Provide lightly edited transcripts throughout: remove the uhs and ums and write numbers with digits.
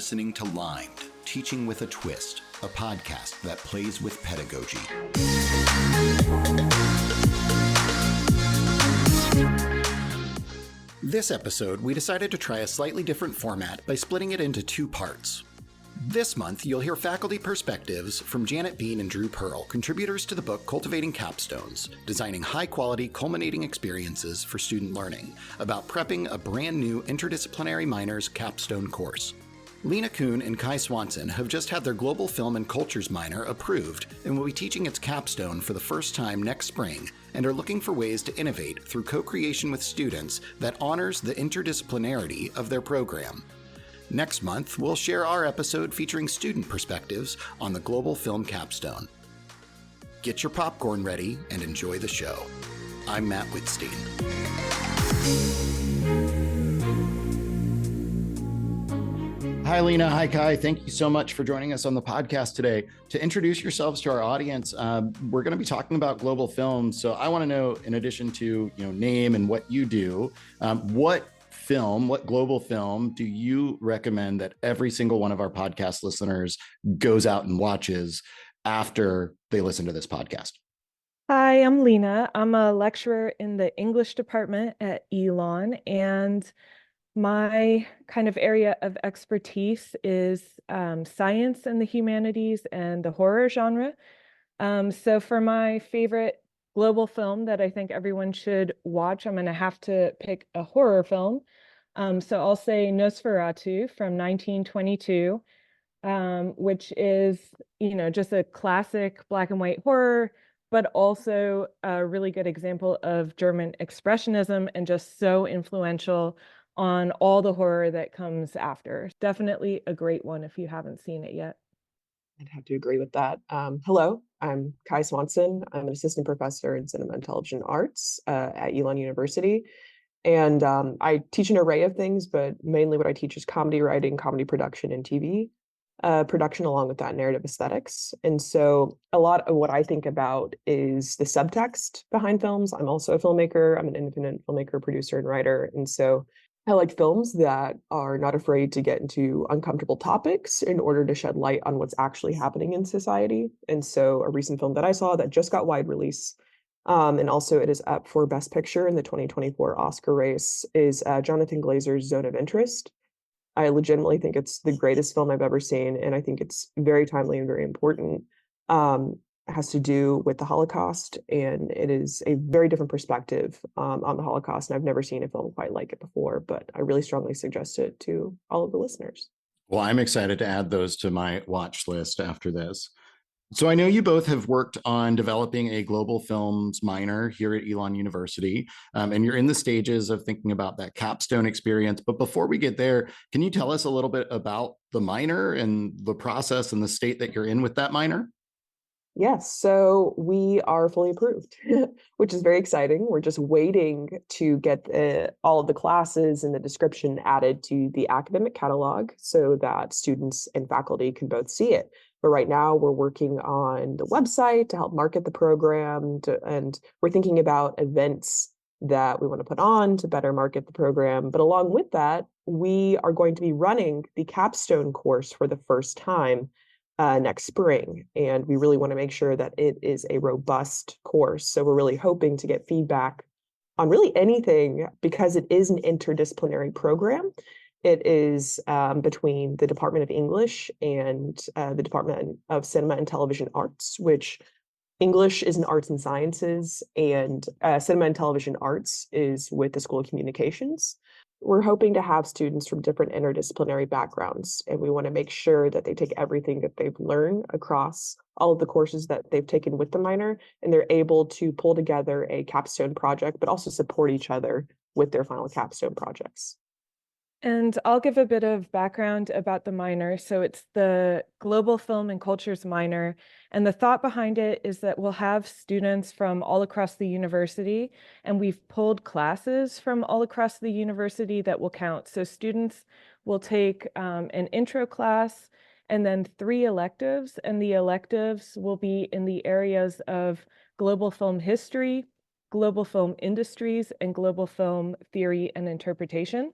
listening to Limed, Teaching with a Twist, a podcast that plays with pedagogy. This episode, we decided to try a slightly different format by splitting it into two parts. This month, you'll hear faculty perspectives from Janet Bean and Drew Pearl, contributors to the book Cultivating Capstones, Designing High-Quality Culminating Experiences for Student Learning, about prepping a brand new Interdisciplinary Minors Capstone course. Lina, Kuhn, and Swanson have just had their Global Film and Cultures minor approved and will be teaching its capstone for the first time next spring and are looking for ways to innovate through co-creation with students that honors the interdisciplinarity of their program. Next month, we'll share our episode featuring student perspectives on the Global Film Capstone. Get your popcorn ready and enjoy the show. I'm Matt Whitstein. Hi, Lina. Hi, Kai. Thank you so much for joining us on the podcast today. To introduce yourselves to our audience, we're going to be talking about global film. So I want to know, in addition to name and what you do, what global film do you recommend that every single one of our podcast listeners goes out and watches after they listen to this podcast? Hi, I'm Lina. I'm a lecturer in the English department at Elon, and my kind of area of expertise is science and the humanities and the horror genre. So for my favorite global film that I think everyone should watch, I'm going to have to pick a horror film. So I'll say Nosferatu from 1922, which is, just a classic black and white horror, but also a really good example of German expressionism and just so influential on all the horror that comes after. Definitely a great one if you haven't seen it yet. I'd have to agree with that. Hello, I'm Swanson. I'm an assistant professor in cinema and television arts at Elon University. And I teach an array of things, but mainly what I teach is comedy writing, comedy production, and TV production, along with that narrative aesthetics. And so a lot of what I think about is the subtext behind films. I'm also a filmmaker. I'm an independent filmmaker, producer, and writer. And so I like films that are not afraid to get into uncomfortable topics in order to shed light on what's actually happening in society. And so a recent film that I saw that just got wide release, and also it is up for Best Picture in the 2024 Oscar race, is Jonathan Glazer's Zone of Interest. I legitimately think it's the greatest film I've ever seen, and I think it's very timely and very important. It has to do with the Holocaust, and it is a very different perspective on the Holocaust, and I've never seen a film quite like it before, but I really strongly suggest it to all of the listeners. Well, I'm excited to add those to my watch list after this. So I know you both have worked on developing a global films minor here at Elon University, and you're in the stages of thinking about that capstone experience. But before we get there, can you tell us a little bit about the minor and the process and the state that you're in with that minor? Yes, so we are fully approved, which is very exciting. We're just waiting to get all of the classes and the description added to the academic catalog so that students and faculty can both see it. But right now we're working on the website to help market the program, and we're thinking about events that we want to put on to better market the program. But along with that, we are going to be running the capstone course for the first time next spring. And we really want to make sure that it is a robust course. So we're really hoping to get feedback on really anything, because it is an interdisciplinary program. It is between the Department of English and the Department of Cinema and Television Arts, which English is in arts and sciences, and cinema and television arts is with the School of Communications. We're hoping to have students from different interdisciplinary backgrounds, and we want to make sure that they take everything that they've learned across all of the courses that they've taken with the minor, and they're able to pull together a capstone project, but also support each other with their final capstone projects. And I'll give a bit of background about the minor. So it's the Global Film and Cultures minor. And the thought behind it is that we'll have students from all across the university, and we've pulled classes from all across the university that will count. So students will take an intro class and then 3 electives, and the electives will be in the areas of global film history, global film industries, and global film theory and interpretation.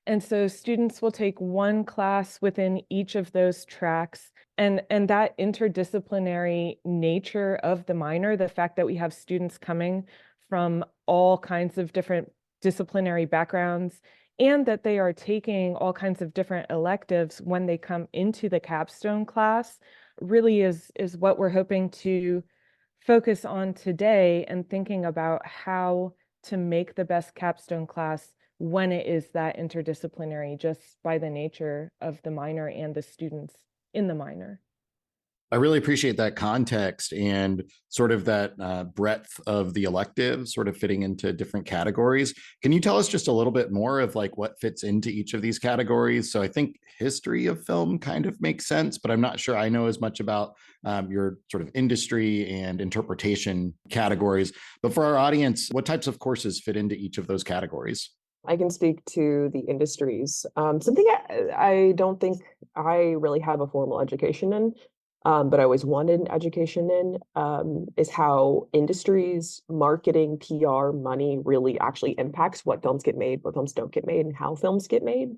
And so students will take one class within each of those tracks. And that interdisciplinary nature of the minor, the fact that we have students coming from all kinds of different disciplinary backgrounds, and that they are taking all kinds of different electives when they come into the capstone class, really is what we're hoping to focus on today, and thinking about how to make the best capstone class when it is that interdisciplinary, just by the nature of the minor and the students in the minor. I really appreciate that context and sort of that breadth of the electives sort of fitting into different categories. Can you tell us just a little bit more of like what fits into each of these categories? So I think history of film kind of makes sense, but I'm not sure I know as much about your sort of industry and interpretation categories. But for our audience, what types of courses fit into each of those categories? I can speak to the industries. Something I don't think I really have a formal education in, but I always wanted an education in, is how industries, marketing, PR, money really actually impacts what films get made, what films don't get made, and how films get made.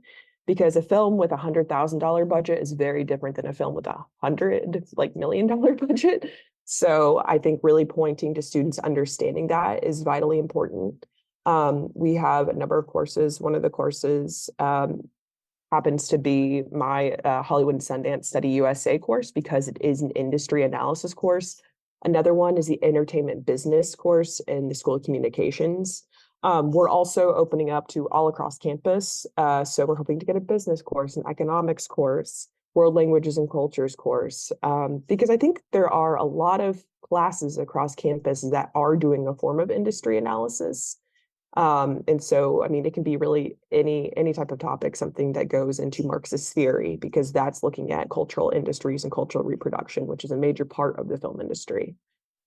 Because a film with $100,000 budget is very different than a film with $100 million budget. So I think really pointing to students understanding that is vitally important. We have a number of courses. One of the courses happens to be my Hollywood and Sundance Study USA course, because it is an industry analysis course. Another one is the entertainment business course in the School of Communications. We're also opening up to all across campus. So we're hoping to get a business course, an economics course, world languages and cultures course, because I think there are a lot of classes across campus that are doing a form of industry analysis. And so, I mean, it can be really any type of topic, something that goes into Marxist theory, because that's looking at cultural industries and cultural reproduction, which is a major part of the film industry.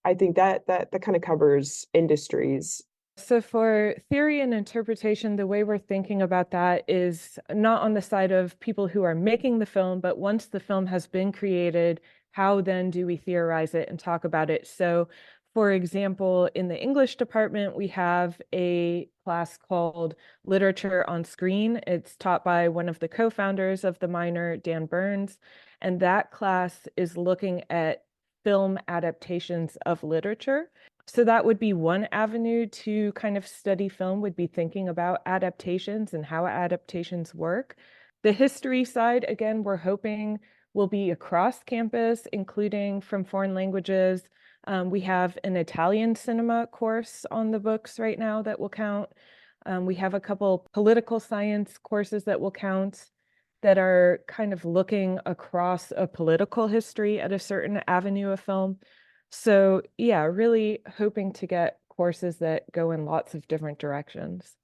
I think that kind of covers industries. So for theory and interpretation, the way we're thinking about that is not on the side of people who are making the film, but once the film has been created, how then do we theorize it and talk about it? So for example, in the English department, we have a class called Literature on Screen. It's taught by one of the co-founders of the minor, Dan Burns. And that class is looking at film adaptations of literature. So that would be one avenue to kind of study film, would be thinking about adaptations and how adaptations work. The history side, again, we're hoping will be across campus, including from foreign languages. We have an Italian cinema course on the books right now that will count. We have a couple political science courses that will count, that are kind of looking across a political history at a certain avenue of film. So yeah, really hoping to get courses that go in lots of different directions.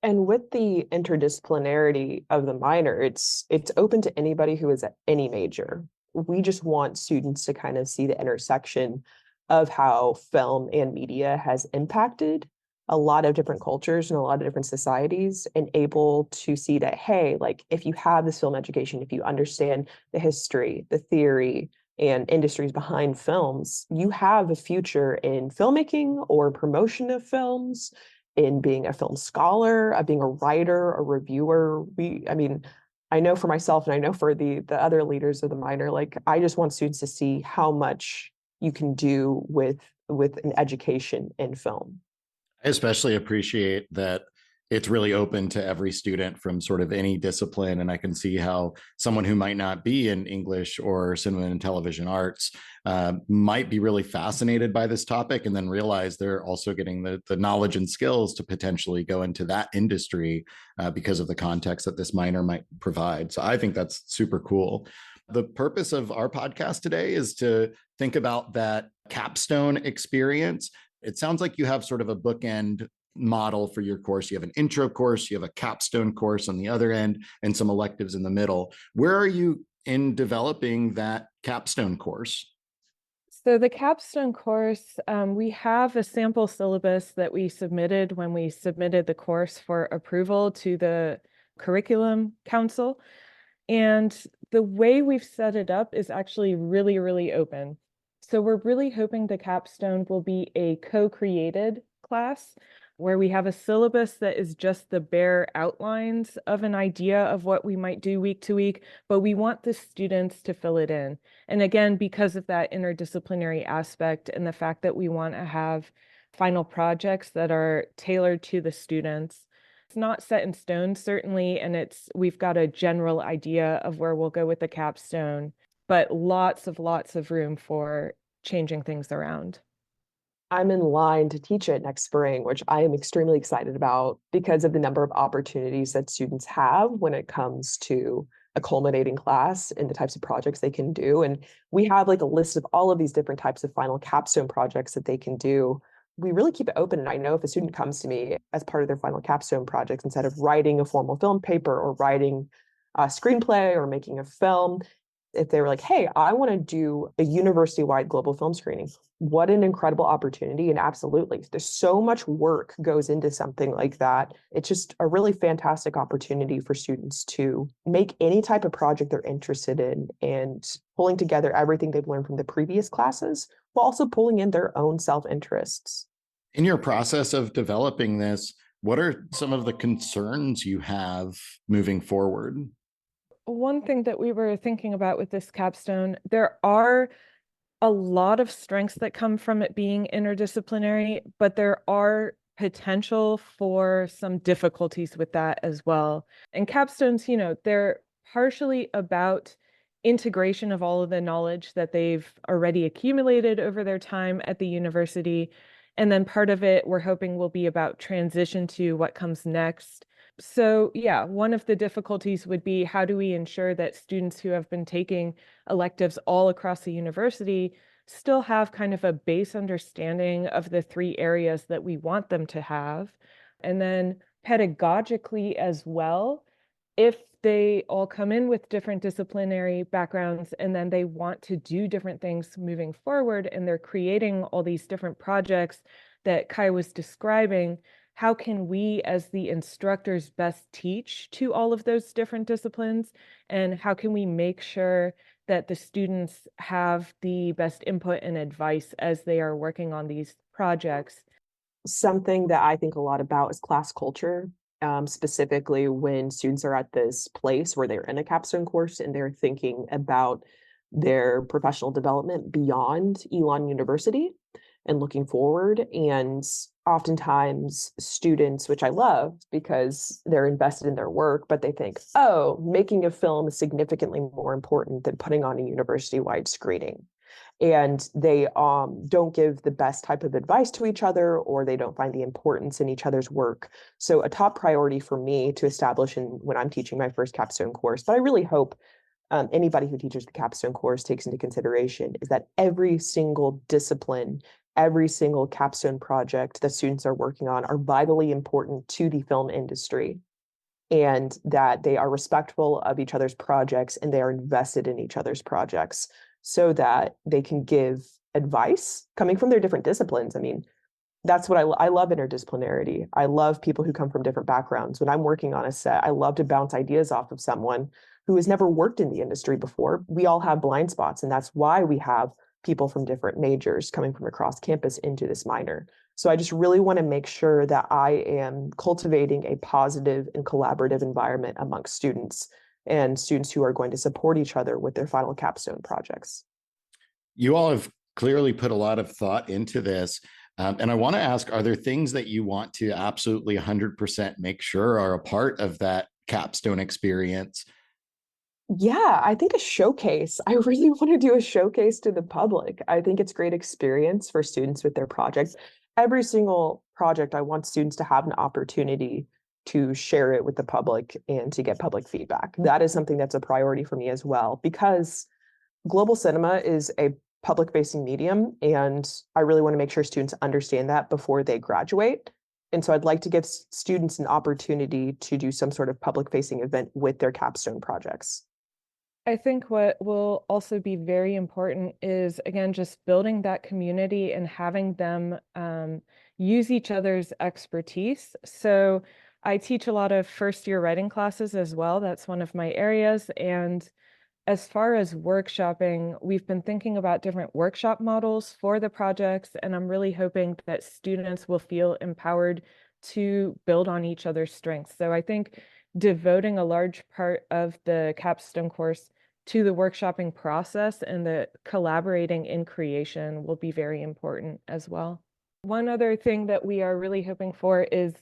And with the interdisciplinarity of the minor, it's open to anybody who is at any major. We just want students to kind of see the intersection of how film and media has impacted a lot of different cultures and a lot of different societies, and able to see that, hey, like if you have this film education, if you understand the history, the theory, and industries behind films, you have a future in filmmaking or promotion of films, in being a film scholar, being a writer, a reviewer. I know for myself, and I know for the other leaders of the minor, like I just want students to see how much you can do with an education in film. I especially appreciate that it's really open to every student from sort of any discipline. And I can see how someone who might not be in English or cinema and television arts might be really fascinated by this topic, and then realize they're also getting the knowledge and skills to potentially go into that industry because of the context that this minor might provide. So I think that's super cool. The purpose of our podcast today is to think about that capstone experience. It sounds like you have sort of a bookend model for your course. You have an intro course, you have a capstone course on the other end, and some electives in the middle. Where are you in developing that capstone course? So the capstone course, we have a sample syllabus that we submitted when we submitted the course for approval to the curriculum council. And the way we've set it up is actually really, really open. So we're really hoping the capstone will be a co-created class where we have a syllabus that is just the bare outlines of an idea of what we might do week to week, but we want the students to fill it in. And again, because of that interdisciplinary aspect and the fact that we want to have final projects that are tailored to the students. It's not set in stone, certainly, and we've got a general idea of where we'll go with the capstone, but lots of room for changing things around. I'm in line to teach it next spring, which I am extremely excited about because of the number of opportunities that students have when it comes to a culminating class and the types of projects they can do. And we have like a list of all of these different types of final capstone projects that they can do. We really keep it open. And I know if a student comes to me as part of their final capstone projects, instead of writing a formal film paper or writing a screenplay or making a film, if they were like, hey, I want to do a university-wide global film screening, what an incredible opportunity. And absolutely, there's so much work goes into something like that. It's just a really fantastic opportunity for students to make any type of project they're interested in and pulling together everything they've learned from the previous classes, while also pulling in their own self-interests. In your process of developing this, what are some of the concerns you have moving forward? One thing that we were thinking about with this capstone, there are a lot of strengths that come from it being interdisciplinary, but there are potential for some difficulties with that as well. And capstones, they're partially about integration of all of the knowledge that they've already accumulated over their time at the university. And then part of it, we're hoping, will be about transition to what comes next. So yeah, one of the difficulties would be, how do we ensure that students who have been taking electives all across the university still have kind of a base understanding of the three areas that we want them to have? And then pedagogically as well, if they all come in with different disciplinary backgrounds and then they want to do different things moving forward and they're creating all these different projects that Kai was describing, how can we as the instructors best teach to all of those different disciplines? And how can we make sure that the students have the best input and advice as they are working on these projects? Something that I think a lot about is class culture, specifically when students are at this place where they're in a capstone course and they're thinking about their professional development beyond Elon University and looking forward. And oftentimes students, which I love because they're invested in their work, but they think, oh, making a film is significantly more important than putting on a university-wide screening. And they don't give the best type of advice to each other, or they don't find the importance in each other's work. So a top priority for me to establish when I'm teaching my first capstone course, but I really hope anybody who teaches the capstone course takes into consideration, is that every single discipline, every single capstone project that students are working on are vitally important to the film industry, and that they are respectful of each other's projects and they are invested in each other's projects so that they can give advice coming from their different disciplines. I mean, that's what I love interdisciplinarity. I love people who come from different backgrounds. When I'm working on a set, I love to bounce ideas off of someone who has never worked in the industry before. We all have blind spots, and that's why we have people from different majors coming from across campus into this minor. So I just really want to make sure that I am cultivating a positive and collaborative environment amongst students, and students who are going to support each other with their final capstone projects. You all have clearly put a lot of thought into this. And I want to ask, are there things that you want to absolutely 100% make sure are a part of that capstone experience? Yeah, I think a showcase. I really want to do a showcase to the public. I think it's great experience for students with their projects. Every single project, I want students to have an opportunity to share it with the public and to get public feedback. That is something that's a priority for me as well, because global cinema is a public-facing medium, and I really want to make sure students understand that before they graduate. And so I'd like to give students an opportunity to do some sort of public-facing event with their capstone projects. I think what will also be very important is, again, just building that community and having them use each other's expertise. So I teach a lot of first-year writing classes as well. That's one of my areas. And as far as workshopping, we've been thinking about different workshop models for the projects, and I'm really hoping that students will feel empowered to build on each other's strengths. So I think devoting a large part of the capstone course to the workshopping process and the collaborating in creation will be very important as well. One other thing that we are really hoping for is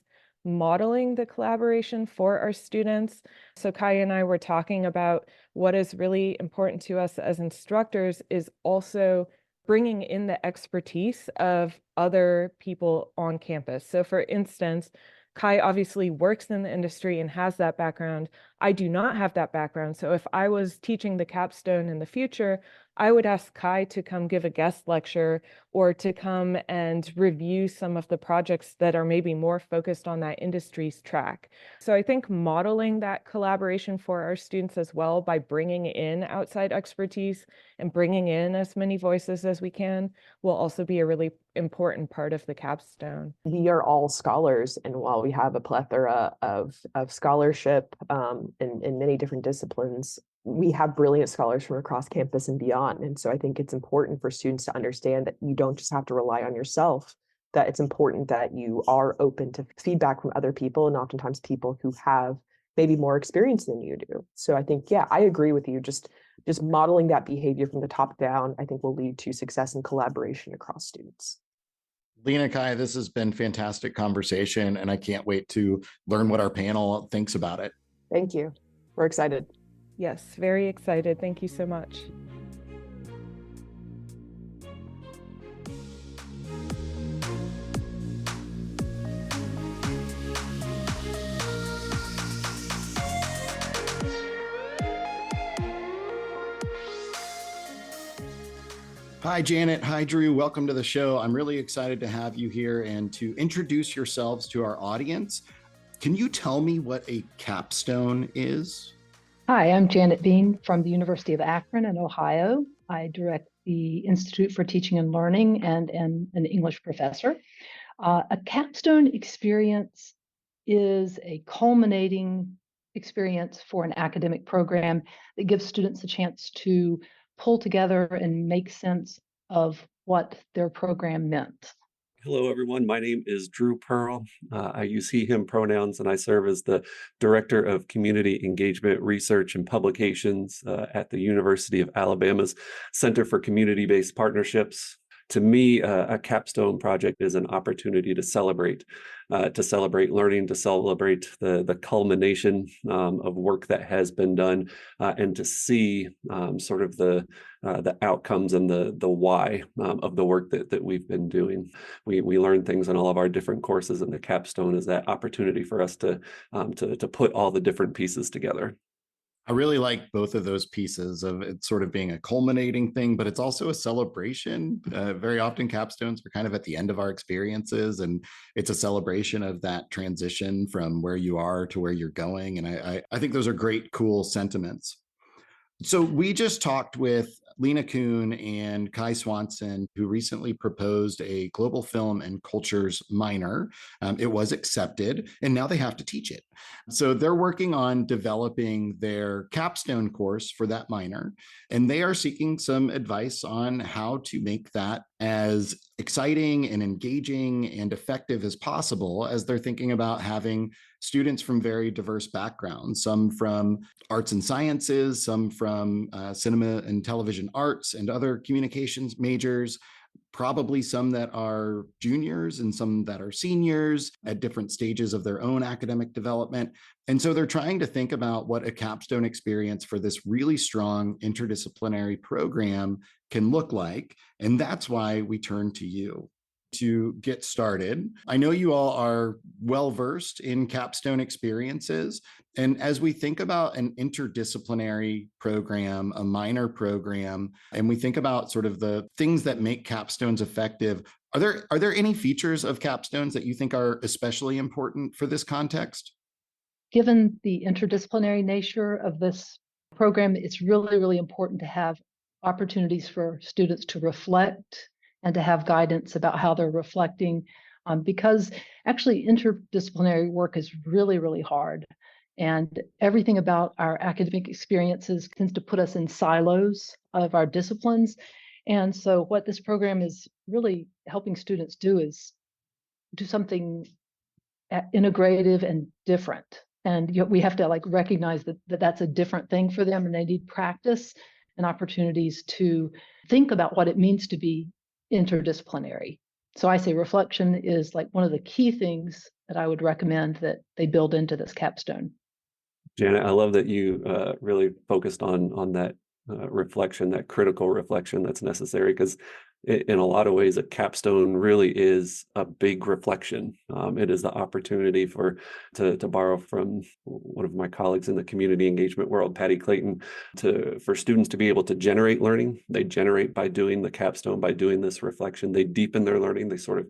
modeling the collaboration for our students. So Kai and I were talking about what is really important to us as instructors is also bringing in the expertise of other people on campus. So for instance, Kai obviously works in the industry and has that background. I do not have that background. So if I was teaching the capstone in the future, I would ask Kai to come give a guest lecture or to come and review some of the projects that are maybe more focused on that industry's track. So I think modeling that collaboration for our students as well by bringing in outside expertise and bringing in as many voices as we can will also be a really important part of the capstone. We are all scholars, and while we have a plethora of scholarship in many different disciplines, we have brilliant scholars from across campus and beyond. And so I think it's important for students to understand that you don't just have to rely on yourself, that it's important that you are open to feedback from other people, and oftentimes people who have maybe more experience than you do. So I think, yeah, I agree with you. Just modeling that behavior from the top down, I think will lead to success and collaboration across students. Lina, Kai, this has been fantastic conversation, and I can't wait to learn what our panel thinks about it. Thank you. We're excited. Yes, very excited. Thank you so much. Hi, Janet. Hi, Drew. Welcome to the show. I'm really excited to have you here and to introduce yourselves to our audience. Can you tell me what a capstone is? Hi, I'm Janet Bean from the University of Akron in Ohio. I direct the Institute for Teaching and Learning and am an English professor. A capstone experience is a culminating experience for an academic program that gives students a chance to pull together and make sense of what their program meant. Hello, everyone. My name is Drew Pearl. I use he, him pronouns, and I serve as the Director of Community Engagement Research and Publications at the University of Alabama's Center for Community-Based Partnerships. To me, a capstone project is an opportunity to celebrate learning, to celebrate the culmination of work that has been done, and to see sort of the outcomes and the why of the work that we've been doing. We learn things in all of our different courses, and the capstone is that opportunity for us to put all the different pieces together. I really like both of those pieces of it sort of being a culminating thing, but it's also a celebration. Very often capstones are kind of at the end of our experiences, and it's a celebration of that transition from where you are to where you're going. And I think those are great, cool sentiments. So we just talked with Lina Kuhn and Kai Swanson, who recently proposed a global film and cultures minor. It was accepted, and now they have to teach it. So they're working on developing their capstone course for that minor, and they are seeking some advice on how to make that as exciting and engaging and effective as possible as they're thinking about having students from very diverse backgrounds, some from arts and sciences, some from cinema and television arts and other communications majors, probably some that are juniors and some that are seniors at different stages of their own academic development. And so they're trying to think about what a capstone experience for this really strong interdisciplinary program can look like. And that's why we turn to you to get started. I know you all are well-versed in capstone experiences. And as we think about an interdisciplinary program, a minor program, and we think about sort of the things that make capstones effective, are there any features of capstones that you think are especially important for this context? Given the interdisciplinary nature of this program, it's really, really important to have opportunities for students to reflect and to have guidance about how they're reflecting, because actually interdisciplinary work is really, really hard. And everything about our academic experiences tends to put us in silos of our disciplines. And so what this program is really helping students do is do something integrative and different. And we have to like recognize that that's a different thing for them, and they need practice and opportunities to think about what it means to be interdisciplinary. So I say reflection is like one of the key things that I would recommend that they build into this capstone. Janet, I love that you really focused on that reflection, that critical reflection that's necessary, because in a lot of ways, a capstone really is a big reflection. It is the opportunity to borrow from one of my colleagues in the community engagement world, Patty Clayton, for students to be able to generate learning. They generate by doing the capstone, by doing this reflection. They deepen their learning. They sort of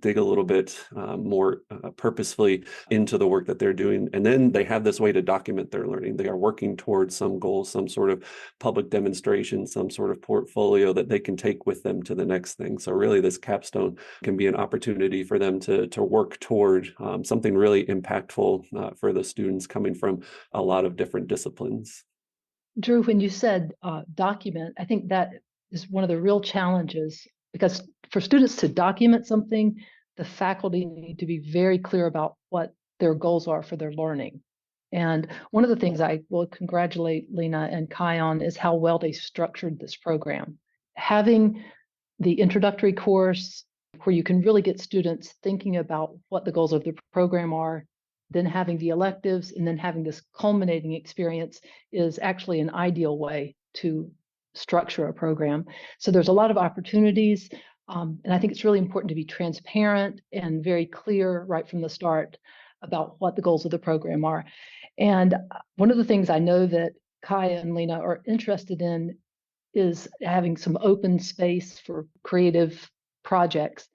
dig a little bit more purposefully into the work that they're doing. And then they have this way to document their learning. They are working towards some goal, some sort of public demonstration, some sort of portfolio that they can take with them to the next thing. So really this capstone can be an opportunity for them to work toward something really impactful for the students coming from a lot of different disciplines. Drew, when you said document, I think that is one of the real challenges, because for students to document something, the faculty need to be very clear about what their goals are for their learning. And one of the things I will congratulate Lina and Kai on is how well they structured this program. Having the introductory course where you can really get students thinking about what the goals of the program are, then having the electives, and then having this culminating experience is actually an ideal way to structure a program. So there's a lot of opportunities, and I think it's really important to be transparent and very clear right from the start about what the goals of the program are. And one of the things I know that Kai and Lina are interested in is having some open space for creative projects.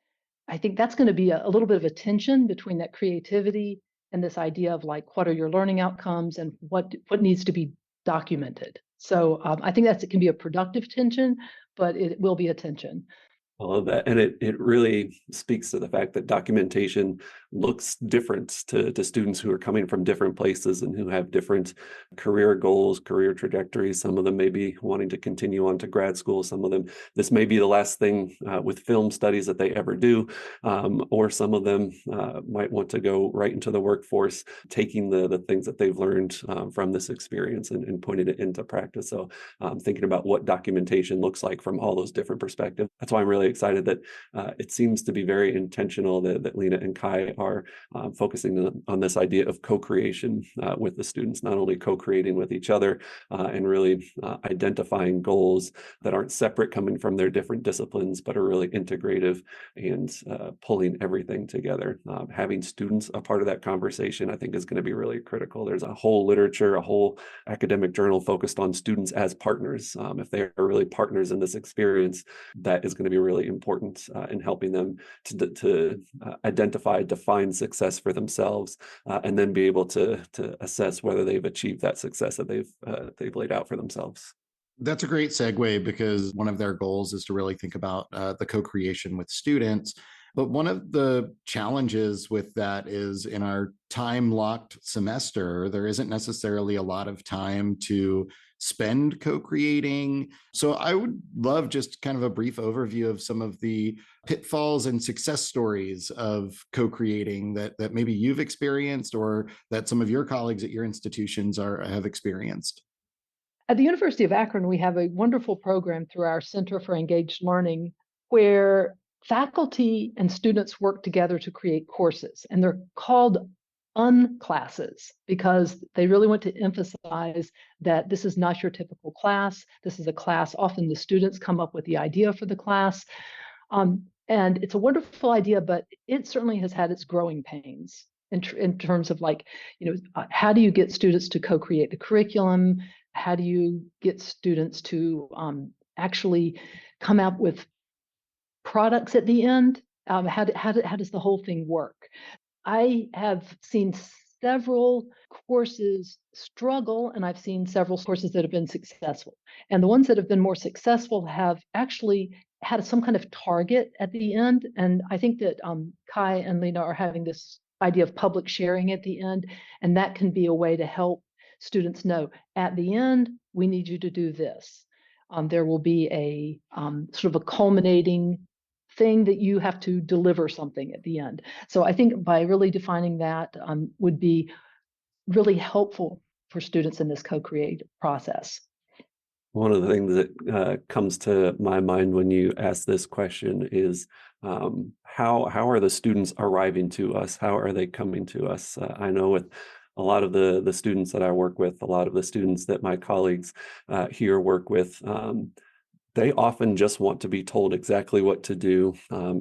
I think that's going to be a little bit of a tension between that creativity and this idea of like, what are your learning outcomes and what needs to be documented. So I think it can be a productive tension, but it will be a tension. I love that. And it really speaks to the fact that documentation looks different to students who are coming from different places and who have different career goals, career trajectories. Some of them may be wanting to continue on to grad school. Some of them, this may be the last thing with film studies that they ever do. Or some of them might want to go right into the workforce, taking the things that they've learned from this experience and putting it into practice. So thinking about what documentation looks like from all those different perspectives. That's why I'm really excited that it seems to be very intentional that Lina and Kai are focusing on this idea of co-creation with the students, not only co-creating with each other and really identifying goals that aren't separate coming from their different disciplines, but are really integrative and pulling everything together. Having students a part of that conversation, I think, is going to be really critical. There's a whole literature, a whole academic journal focused on students as partners. If they are really partners in this experience, that is going to be really important in helping them to identify, define success for themselves, and then be able to assess whether they've achieved that success that they've laid out for themselves. That's a great segue, because one of their goals is to really think about the co-creation with students. But one of the challenges with that is in our time-locked semester, there isn't necessarily a lot of time to spend co-creating. So I would love just kind of a brief overview of some of the pitfalls and success stories of co-creating that maybe you've experienced or that some of your colleagues at your institutions have experienced. At the University of Akron, we have a wonderful program through our Center for Engaged Learning where faculty and students work together to create courses, and they're called unclasses because they really want to emphasize that this is not your typical class. This is a class. Often the students come up with the idea for the class. And it's a wonderful idea, but it certainly has had its growing pains in terms of like, how do you get students to co-create the curriculum? How do you get students to actually come up with products at the end? How does the whole thing work? I have seen several courses struggle, and I've seen several courses that have been successful. And the ones that have been more successful have actually had some kind of target at the end. And I think that Kai and Lina are having this idea of public sharing at the end, and that can be a way to help students know at the end, we need you to do this. There will be a sort of a culminating thing that you have to deliver something at the end. So I think by really defining that would be really helpful for students in this co-create process. One of the things that comes to my mind when you ask this question is how are the students arriving to us? How are they coming to us? I know with a lot of the students that I work with, a lot of the students that my colleagues here work with, they often just want to be told exactly what to do,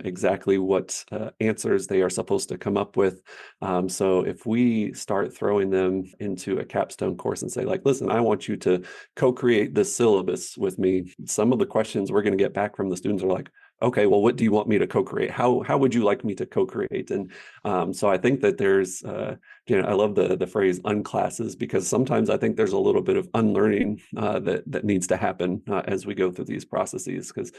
exactly what answers they are supposed to come up with. So if we start throwing them into a capstone course and say, like, listen, I want you to co-create this syllabus with me, some of the questions we're going to get back from the students are like, okay, well, what do you want me to co-create? How would you like me to co-create? And so I think that there's, I love the phrase unclasses, because sometimes I think there's a little bit of unlearning that needs to happen as we go through these processes, because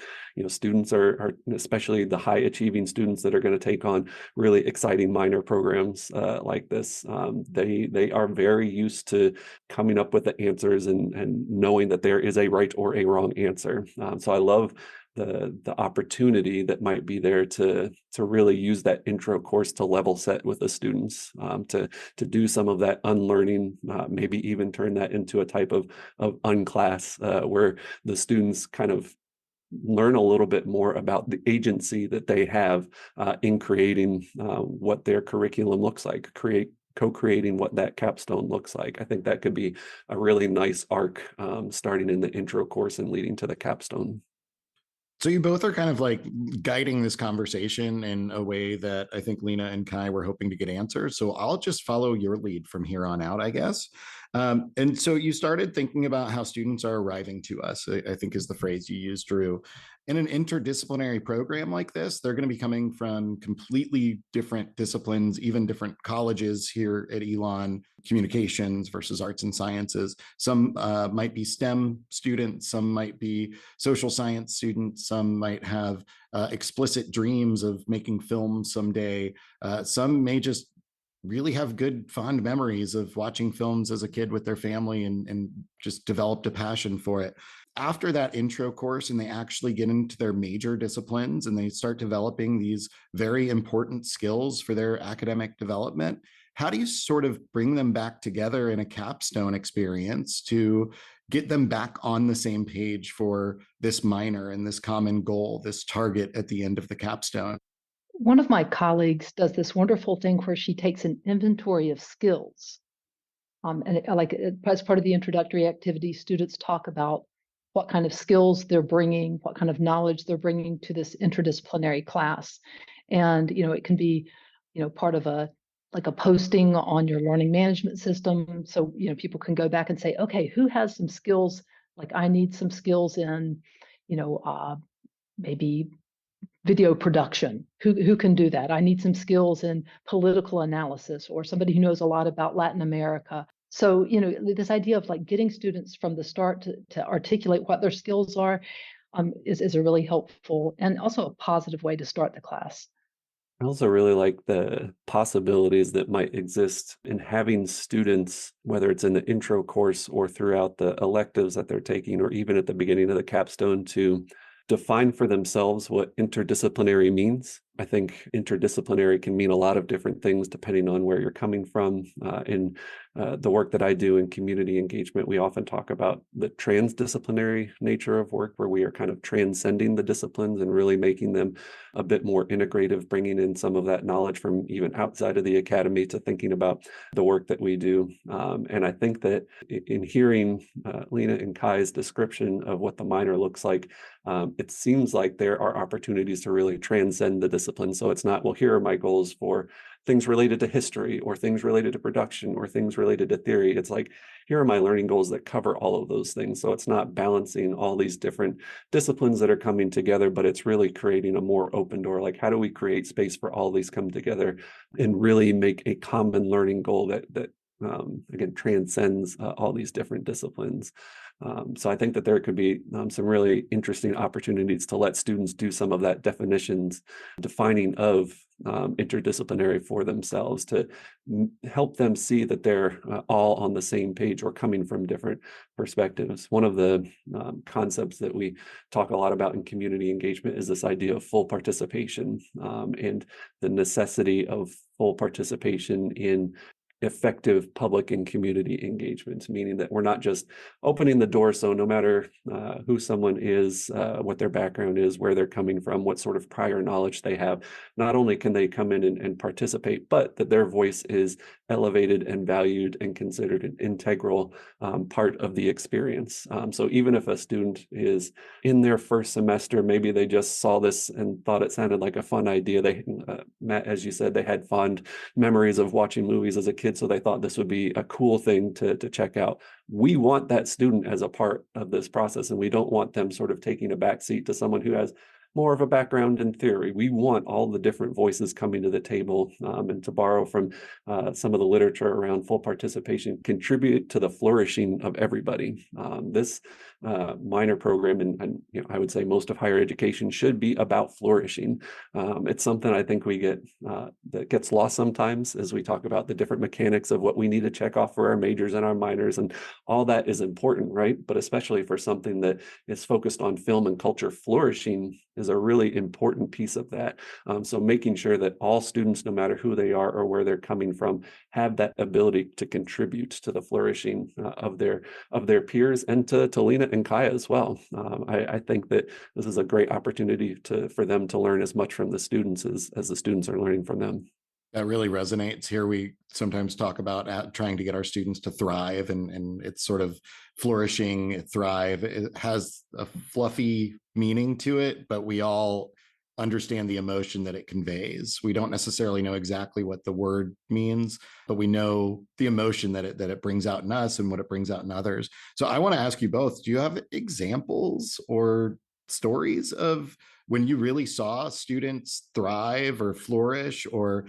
students are especially the high achieving students that are going to take on really exciting minor programs like this. They are very used to coming up with the answers and knowing that there is a right or a wrong answer. So I love the opportunity that might be there to really use that intro course to level set with the students, to do some of that unlearning, maybe even turn that into a type of unclass where the students kind of learn a little bit more about the agency that they have in creating what their curriculum looks like, co-creating what that capstone looks like. I think that could be a really nice arc starting in the intro course and leading to the capstone. So you both are kind of like guiding this conversation in a way that I think Lina and Kai were hoping to get answers. So I'll just follow your lead from here on out, I guess. And so you started thinking about how students are arriving to us, I think is the phrase you used, Drew. In an interdisciplinary program like this, they're going to be coming from completely different disciplines, even different colleges here at Elon, communications versus arts and sciences. Some might be STEM students, some might be social science students, some might have explicit dreams of making films someday. Some may just really have good, fond memories of watching films as a kid with their family and just developed a passion for it. After that intro course, and they actually get into their major disciplines and they start developing these very important skills for their academic development, how do you sort of bring them back together in a capstone experience to get them back on the same page for this minor and this common goal, this target at the end of the capstone? One of my colleagues does this wonderful thing where she takes an inventory of skills. As part of the introductory activity, students talk about what kind of skills they're bringing, what kind of knowledge they're bringing to this interdisciplinary class. And, it can be, part of a posting on your learning management system. So, people can go back and say, okay, who has some skills? Like I need some skills in, maybe video production. Who can do that? I need some skills in political analysis, or somebody who knows a lot about Latin America. So, this idea of like getting students from the start to articulate what their skills are is a really helpful and also a positive way to start the class. I also really like the possibilities that might exist in having students, whether it's in the intro course or throughout the electives that they're taking, or even at the beginning of the capstone, to define for themselves what interdisciplinary means. I think interdisciplinary can mean a lot of different things depending on where you're coming from. In the work that I do in community engagement, we often talk about the transdisciplinary nature of work, where we are kind of transcending the disciplines and really making them a bit more integrative, bringing in some of that knowledge from even outside of the academy to thinking about the work that we do. And I think that in hearing Lina and Kai's description of what the minor looks like, it seems like there are opportunities to really transcend the discipline. So it's not, well, here are my goals for things related to history or things related to production or things related to theory. It's like, here are my learning goals that cover all of those things. So it's not balancing all these different disciplines that are coming together, but it's really creating a more open door. Like, how do we create space for all these come together and really make a common learning goal that again, transcends all these different disciplines. So I think that there could be some really interesting opportunities to let students do some of that defining of interdisciplinary for themselves, to help them see that they're all on the same page or coming from different perspectives. One of the concepts that we talk a lot about in community engagement is this idea of full participation, and the necessity of full participation in effective public and community engagement, meaning that we're not just opening the door. So no matter who someone is, what their background is, where they're coming from, what sort of prior knowledge they have, not only can they come in and participate, but that their voice is elevated and valued and considered an integral part of the experience. So even if a student is in their first semester, maybe they just saw this and thought it sounded like a fun idea. They, Matt, as you said, they had fond memories of watching movies as a kid, so they thought this would be a cool thing to check out. We want that student as a part of this process, and we don't want them sort of taking a backseat to someone who has more of a background in theory. We want all the different voices coming to the table, and to borrow from some of the literature around full participation, contribute to the flourishing of everybody. This minor program, and I would say most of higher education, should be about flourishing. It's something I think we get that gets lost sometimes as we talk about the different mechanics of what we need to check off for our majors and our minors, and all that is important, right? But especially for something that is focused on film and culture, flourishing is a really important piece of that. So making sure that all students, no matter who they are or where they're coming from, have that ability to contribute to the flourishing of their peers, and to Lina and Kaya as well. I think that this is a great opportunity for them to learn as much from the students as the students are learning from them. That really resonates here. We sometimes talk about trying to get our students to thrive, and it's sort of flourishing, thrive. It has a fluffy meaning to it, but we all understand the emotion that it conveys. We don't necessarily know exactly what the word means, but we know the emotion that it brings out in us and what it brings out in others. So I want to ask you both, do you have examples or stories of when you really saw students thrive or flourish, or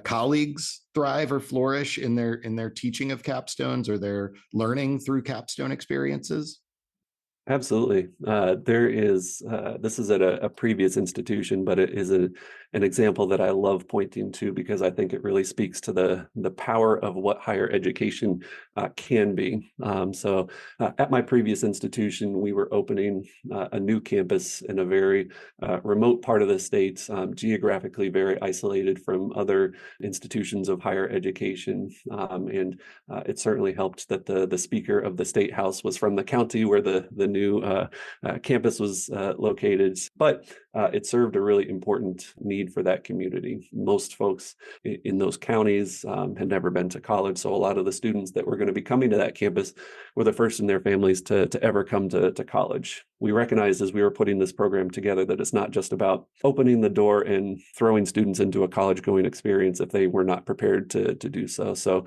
colleagues thrive or flourish in their teaching of capstones or their learning through capstone experiences? Absolutely. There is, this is at a previous institution, but it is an example that I love pointing to because I think it really speaks to the power of what higher education can be. So at my previous institution, we were opening a new campus in a very remote part of the state, geographically very isolated from other institutions of higher education. And it certainly helped that the speaker of the state house was from the county where the new campus was located, but it served a really important need for that community. Most folks in those counties had never been to college, so a lot of the students that were going to be coming to that campus were the first in their families to ever come to college. We recognized as we were putting this program together that it's not just about opening the door and throwing students into a college going experience if they were not prepared to do so. So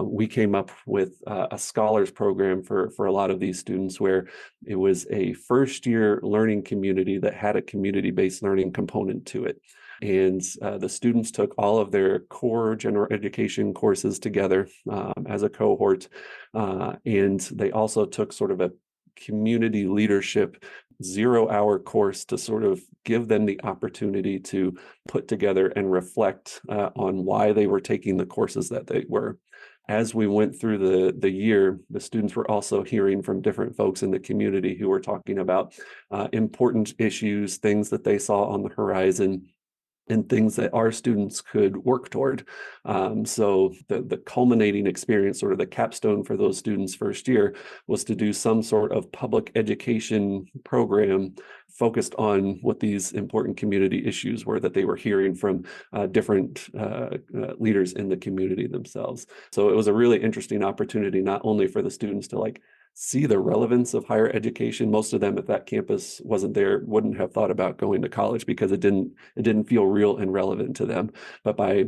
we came up with a scholars program for a lot of these students, where it was a first year learning community that had a community-based learning component to it. And the students took all of their core general education courses together as a cohort. And they also took sort of a community leadership 0-hour course to sort of give them the opportunity to put together and reflect on why they were taking the courses that they were. As we went through the year, the students were also hearing from different folks in the community who were talking about important issues, things that they saw on the horizon, and things that our students could work toward. So the culminating experience, sort of the capstone for those students' first year, was to do some sort of public education program focused on what these important community issues were that they were hearing from different leaders in the community themselves. So it was a really interesting opportunity, not only for the students to see the relevance of higher education. Most of them, if that campus wasn't there, wouldn't have thought about going to college because it didn't feel real and relevant to them. But by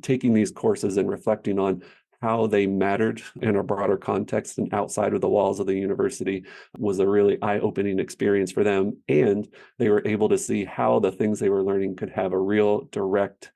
taking these courses and reflecting on how they mattered in a broader context and outside of the walls of the university, was a really eye-opening experience for them. And they were able to see how the things they were learning could have a real direct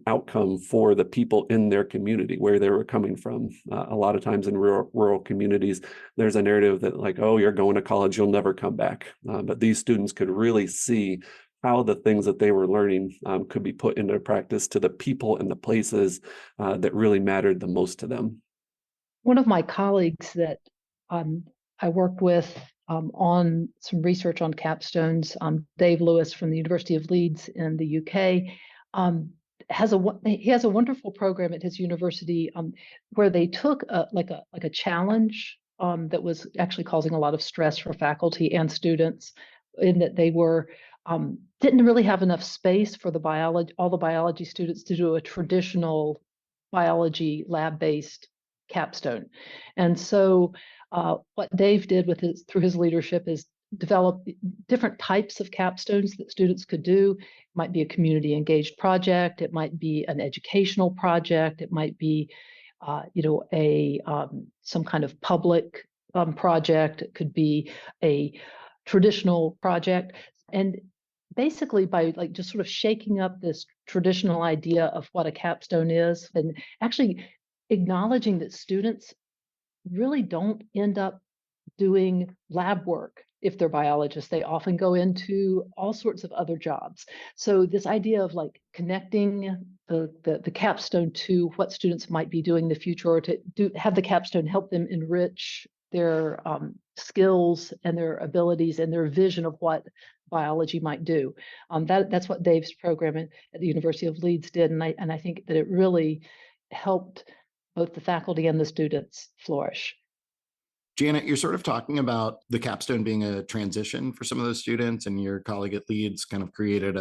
outcome for the people in their community, where they were coming from. A lot of times in rural communities, there's a narrative that like, oh, you're going to college, you'll never come back. But these students could really see how the things that they were learning could be put into practice to the people and the places that really mattered the most to them. One of my colleagues that I worked with on some research on capstones, Dave Lewis from the University of Leeds in the UK, he has a wonderful program at his university where they took a challenge that was actually causing a lot of stress for faculty and students, in that they were didn't really have enough space for all the biology students to do a traditional biology lab-based capstone. And so what Dave did through his leadership is develop different types of capstones that students could do. It might be a community engaged project. It might be an educational project. It might be, some kind of public project. It could be a traditional project. And basically by just sort of shaking up this traditional idea of what a capstone is, and actually acknowledging that students really don't end up doing lab work. If they're biologists, they often go into all sorts of other jobs. So this idea of connecting the capstone to what students might be doing in the future, or to have the capstone help them enrich their skills and their abilities and their vision of what biology might do. That's what Dave's program at the University of Leeds did, and I think that it really helped both the faculty and the students flourish. Janet, you're sort of talking about the capstone being a transition for some of those students, and your colleague at Leeds kind of created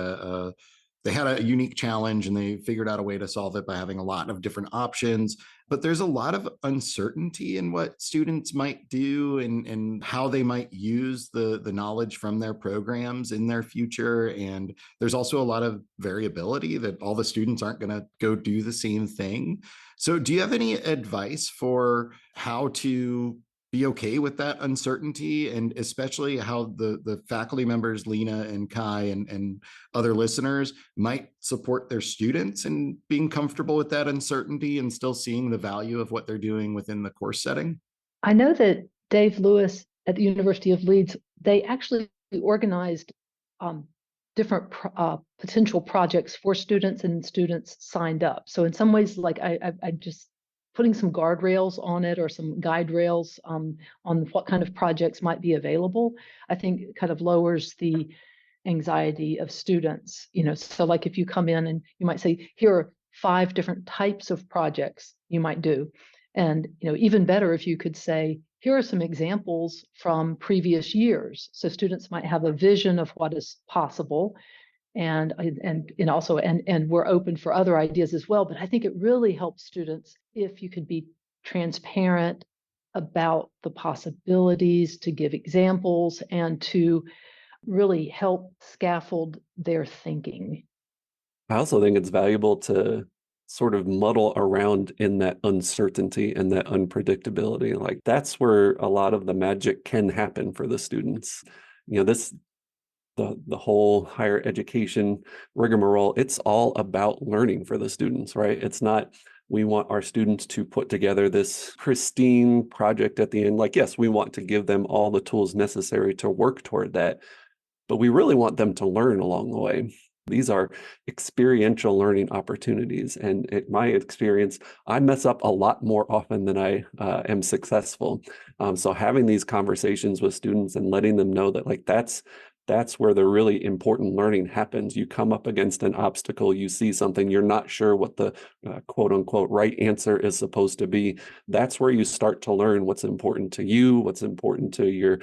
they had a unique challenge and they figured out a way to solve it by having a lot of different options. But there's a lot of uncertainty in what students might do and how they might use the knowledge from their programs in their future. And there's also a lot of variability that all the students aren't going to go do the same thing. So do you have any advice for how to be okay with that uncertainty, and especially how the faculty members, Lina and Kai and other listeners, might support their students in being comfortable with that uncertainty and still seeing the value of what they're doing within the course setting? I know that Dave Lewis at the University of Leeds, they actually organized different potential projects for students, and students signed up. So in some ways, I just putting some guardrails on it, or some guide rails on what kind of projects might be available, I think kind of lowers the anxiety of students. So if you come in and you might say, here are 5 different types of projects you might do. And, even better if you could say, here are some examples from previous years. So students might have a vision of what is possible. And we're open for other ideas as well. But I think it really helps students if you could be transparent about the possibilities, to give examples, and to really help scaffold their thinking. I also think it's valuable to sort of muddle around in that uncertainty and that unpredictability. That's where a lot of the magic can happen for the students. The whole higher education rigmarole, it's all about learning for the students, right? It's not, we want our students to put together this pristine project at the end. Yes, we want to give them all the tools necessary to work toward that, but we really want them to learn along the way. These are experiential learning opportunities. And in my experience, I mess up a lot more often than I am successful. So having these conversations with students and letting them know that that's where the really important learning happens. You come up against an obstacle, you see something, you're not sure what the quote unquote right answer is supposed to be. That's where you start to learn what's important to you, what's important to your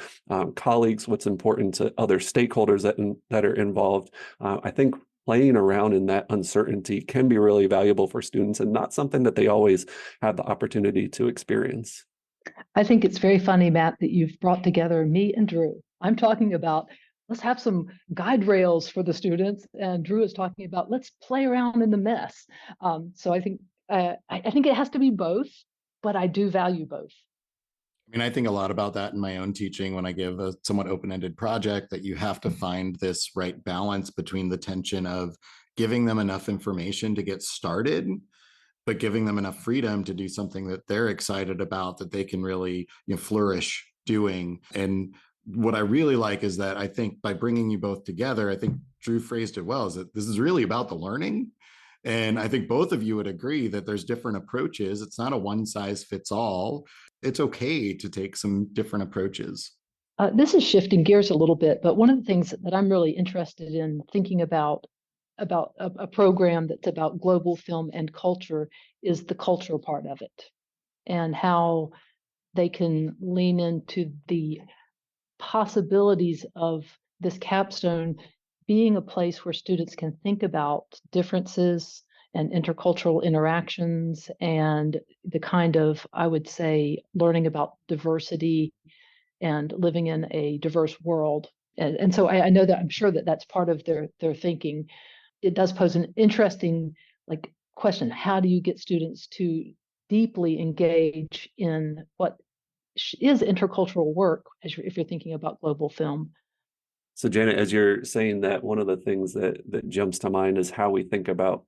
colleagues, what's important to other stakeholders that are involved. I think playing around in that uncertainty can be really valuable for students, and not something that they always have the opportunity to experience. I think it's very funny, Matt, that you've brought together me and Drew. I'm talking about, let's have some guide rails for the students, and Drew is talking about, let's play around in the mess. So I think it has to be both, but I do value both. I mean, I think a lot about that in my own teaching when I give a somewhat open-ended project, that you have to find this right balance between the tension of giving them enough information to get started, but giving them enough freedom to do something that they're excited about, that they can really, flourish doing. And what I really like is that I think by bringing you both together, I think Drew phrased it well, is that this is really about the learning. And I think both of you would agree that there's different approaches. It's not a one size fits all. It's okay to take some different approaches. This is shifting gears a little bit, but one of the things that I'm really interested in thinking about a program that's about global film and culture is the cultural part of it, and how they can lean into the possibilities of this capstone being a place where students can think about differences and intercultural interactions and the kind of, I would say, learning about diversity and living in a diverse world. And so I know that I'm sure that that's part of their thinking. It does pose an interesting question. How do you get students to deeply engage in what is intercultural work if you're thinking about global film? So Janet, as you're saying that, one of the things that jumps to mind is how we think about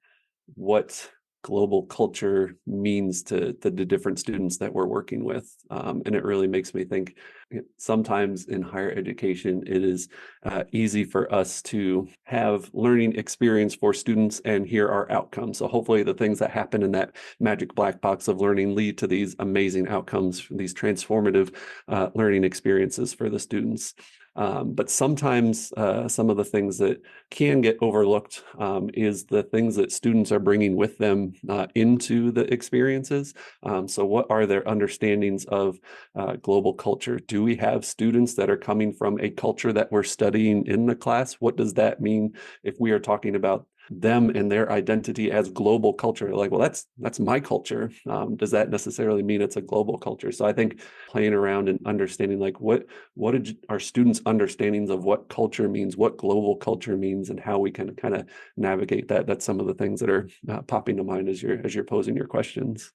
what global culture means to the different students that we're working with. And it really makes me think sometimes in higher education, it is easy for us to have learning experience for students and here are outcomes. So hopefully the things that happen in that magic black box of learning lead to these amazing outcomes, these transformative learning experiences for the students. But sometimes some of the things that can get overlooked is the things that students are bringing with them into the experiences. So what are their understandings of global culture? Do we have students that are coming from a culture that we're studying in the class? What does that mean if we are talking about them and their identity as global culture? Like, well, that's my culture. Does that necessarily mean it's a global culture? So I think playing around and understanding what our students' understandings of what culture means, what global culture means, and how we can kind of navigate that. That's some of the things that are popping to mind as you're posing your questions.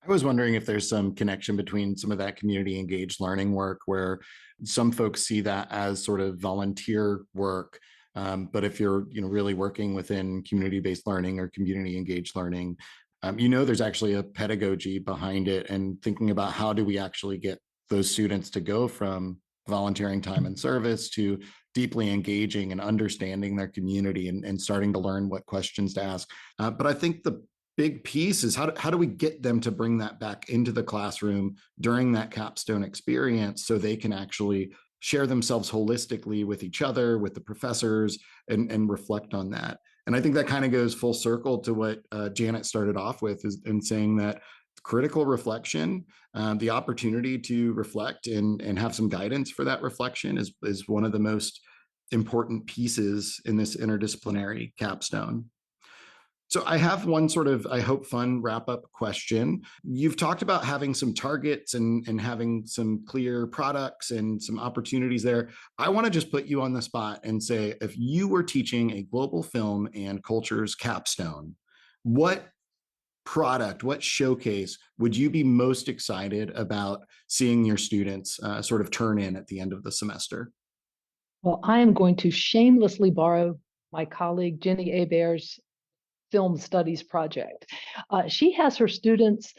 I was wondering if there's some connection between some of that community engaged learning work, where some folks see that as sort of volunteer work. But if you're really working within community-based learning or community engaged learning, there's actually a pedagogy behind it, and thinking about how do we actually get those students to go from volunteering time and service to deeply engaging and understanding their community, and starting to learn what questions to ask. But I think the big piece is how do we get them to bring that back into the classroom during that capstone experience, so they can actually share themselves holistically with each other, with the professors, and reflect on that. And I think that kind of goes full circle to what Janet started off with, in saying that critical reflection, the opportunity to reflect and have some guidance for that reflection is one of the most important pieces in this interdisciplinary capstone. So I have one sort of, I hope, fun wrap-up question. You've talked about having some targets and having some clear products and some opportunities there. I want to just put you on the spot and say, if you were teaching a global film and cultures capstone, what product, what showcase would you be most excited about seeing your students sort of turn in at the end of the semester? Well, I am going to shamelessly borrow my colleague Jenny Hebert's film studies project. She has her students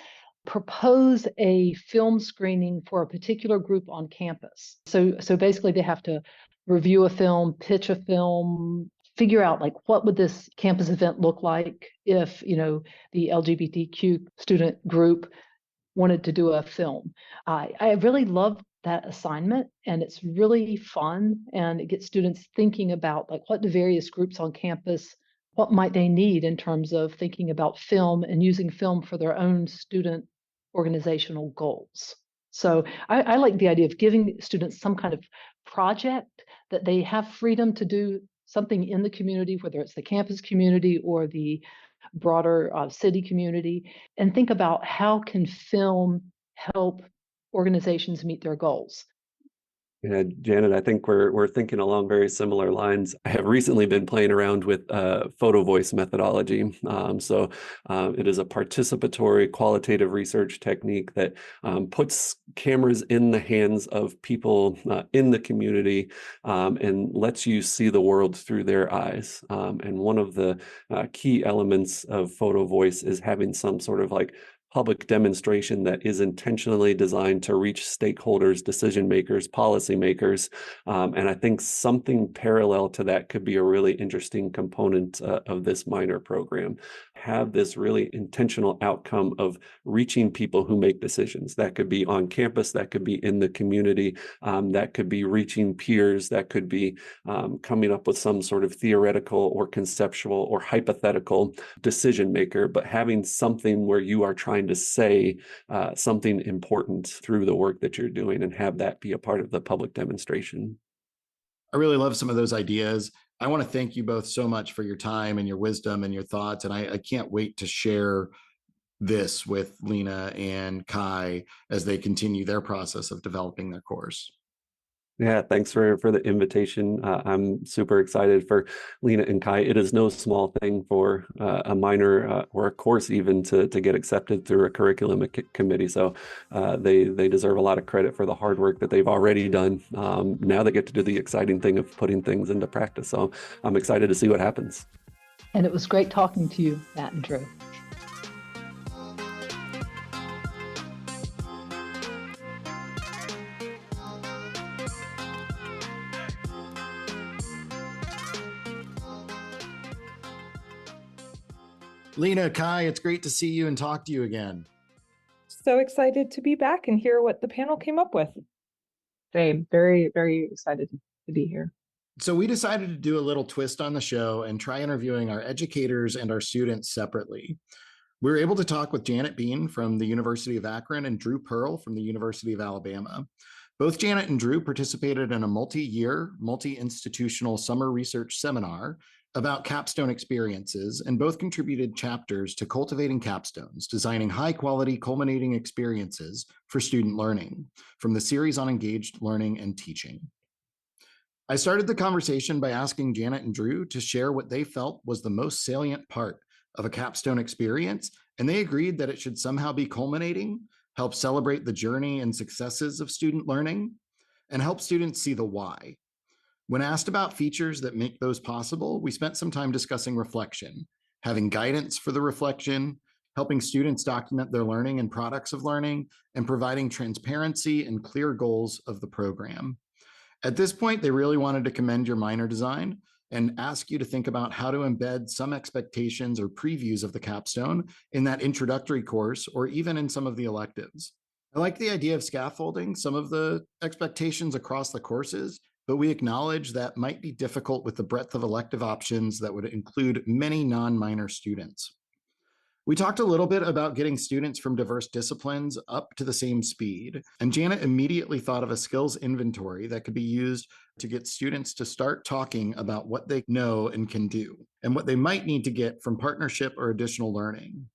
propose a film screening for a particular group on campus. So basically they have to review a film, pitch a film, figure out what would this campus event look like if, the LGBTQ student group wanted to do a film. I really love that assignment, and it's really fun, and it gets students thinking about what do various groups on campus, what might they need in terms of thinking about film and using film for their own student organizational goals. So I like the idea of giving students some kind of project that they have freedom to do something in the community, whether it's the campus community or the broader city community, and think about how can film help organizations meet their goals. Yeah, Janet, I think we're thinking along very similar lines. I have recently been playing around with photo voice methodology. It is a participatory qualitative research technique that puts cameras in the hands of people in the community and lets you see the world through their eyes. And one of the key elements of photo voice is having some sort of like public demonstration that is intentionally designed to reach stakeholders, decision makers, policymakers. And I think something parallel to that could be a really interesting component of this minor program. Have this really intentional outcome of reaching people who make decisions. That could be on campus, that could be in the community, that could be reaching peers, that could be coming up with some sort of theoretical or conceptual or hypothetical decision maker, but having something where you are trying to say something important through the work that you're doing and have that be a part of the public demonstration. I really love some of those ideas. I want to thank you both so much for your time and your wisdom and your thoughts. And I can't wait to share this with Lina and Kai as they continue their process of developing their course. Yeah, thanks for the invitation. I'm super excited for Lina and Kai. It is no small thing for a minor or a course even to get accepted through a curriculum committee. So they deserve a lot of credit for the hard work that they've already done. Now they get to do the exciting thing of putting things into practice. So I'm excited to see what happens. And it was great talking to you, Matt and Drew. Lina, Kai, it's great to see you and talk to you again. So excited to be back and hear what the panel came up with. Same. Very, very excited to be here. So we decided to do a little twist on the show and try interviewing our educators and our students separately. We were able to talk with Janet Bean from the University of Akron and Drew Pearl from the University of Alabama. Both Janet and Drew participated in a multi-year, multi-institutional summer research seminar about capstone experiences, and both contributed chapters to Cultivating Capstones, designing high-quality culminating experiences for student learning, from the series on engaged learning and teaching. I started the conversation by asking Janet and Drew to share what they felt was the most salient part of a capstone experience, and they agreed that it should somehow be culminating, help celebrate the journey and successes of student learning, and help students see the why. When asked about features that make those possible, we spent some time discussing reflection, having guidance for the reflection, helping students document their learning and products of learning, and providing transparency and clear goals of the program. At this point, they really wanted to commend your minor design and ask you to think about how to embed some expectations or previews of the capstone in that introductory course or even in some of the electives. I like the idea of scaffolding some of the expectations across the courses, but we acknowledge that might be difficult with the breadth of elective options that would include many non-minor students. We talked a little bit about getting students from diverse disciplines up to the same speed, and Janet immediately thought of a skills inventory that could be used to get students to start talking about what they know and can do, and what they might need to get from partnership or additional learning.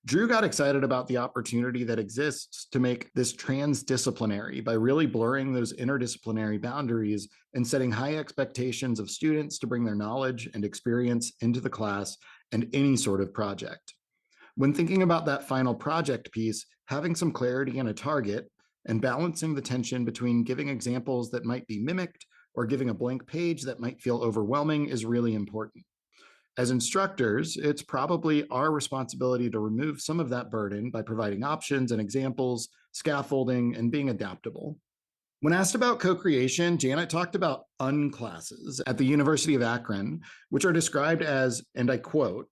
Drew got excited about the opportunity that exists to make this transdisciplinary by really blurring those interdisciplinary boundaries and setting high expectations of students to bring their knowledge and experience into the class and any sort of project. When thinking about that final project piece, having some clarity and a target and balancing the tension between giving examples that might be mimicked or giving a blank page that might feel overwhelming is really important. As instructors, it's probably our responsibility to remove some of that burden by providing options and examples, scaffolding, and being adaptable. When asked about co-creation, Janet talked about unclasses at the University of Akron, which are described as, and I quote,